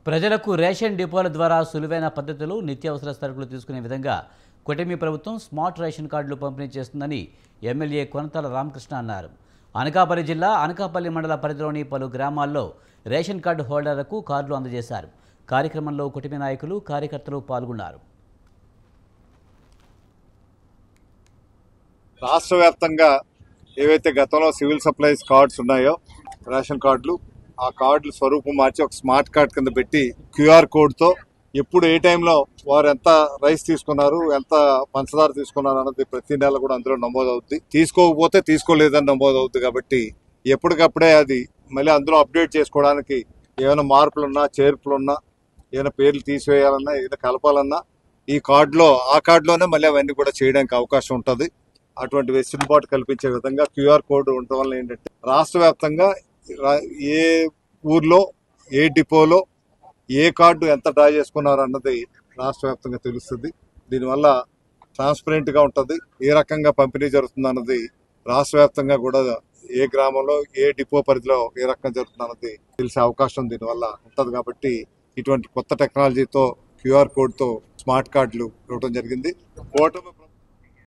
ప్రజలకు రేషన్ డిపోల ద్వారా సులువైన పద్ధతిలో నిత్యావసర సరుకులు తీసుకునే విధంగా కూటమి ప్రభుత్వం స్మార్ట్ రేషన్ కార్డులు పంపిణీ చేస్తుందని ఎమ్మెల్యే కొనతాల రామకృష్ణ అన్నారు. అనకాపల్లి జిల్లా అనకాపల్లి మండల పరిధిలోని పలు గ్రామాల్లో రేషన్ కార్డు హోల్డర్లకు కార్డులు అందజేశారు. కార్యక్రమంలో కూటమి నాయకులు, కార్యకర్తలు పాల్గొన్నారు. రాష్ట్ర వ్యాప్తంగా ఏవైతే గతంలో సివిల్ సప్లైస్ కార్డ్స్ ఉన్నాయో రేషన్ కార్డులు, ఆ కార్డులు స్వరూపం మార్చి ఒక స్మార్ట్ కార్డ్ కింద పెట్టి క్యూఆర్ కోడ్తో ఎప్పుడు ఏ టైంలో వారు ఎంత రైస్ తీసుకున్నారు, ఎంత పంచదార తీసుకున్నారు అన్నది ప్రతి నెల కూడా అందులో నమోదవుద్ది. తీసుకోకపోతే తీసుకోలేదని నమోదవుద్ది. కాబట్టి ఎప్పటికప్పుడే అది మళ్ళీ అందులో అప్డేట్ చేసుకోవడానికి ఏమైనా మార్పులున్నా, చేర్పులున్నా, ఏమైనా పేర్లు తీసివేయాలన్నా, ఏదైనా కలపాలన్నా ఈ ఆ కార్డులోనే మళ్ళీ అవన్నీ కూడా చేయడానికి అవకాశం ఉంటుంది. అటువంటి వెసులుబాటు కల్పించే విధంగా క్యూఆర్ కోడ్ ఉండటం వల్ల ఏంటంటే రాష్ట్ర వ్యాప్తంగా ఏ ఊర్లో, ఏ డిపోలో ఏ కార్డు ఎంత డ్రా చేసుకున్నారు అన్నది రాష్ట్ర వ్యాప్తంగా తెలుస్తుంది. దీనివల్ల ట్రాన్స్పరెంట్ గా ఉంటుంది. ఏ రకంగా పంపిణీ జరుగుతుంది అన్నది రాష్ట్ర వ్యాప్తంగా కూడా ఏ గ్రామంలో, ఏ డిపో పరిధిలో ఏ రకంగా జరుగుతుంది అన్నది తెలిసే అవకాశం దీనివల్ల ఉంటుంది. కాబట్టి ఇటువంటి కొత్త టెక్నాలజీతో క్యూఆర్ కోడ్తో స్మార్ట్ కార్డులు ఇవ్వడం జరిగింది. కూటమి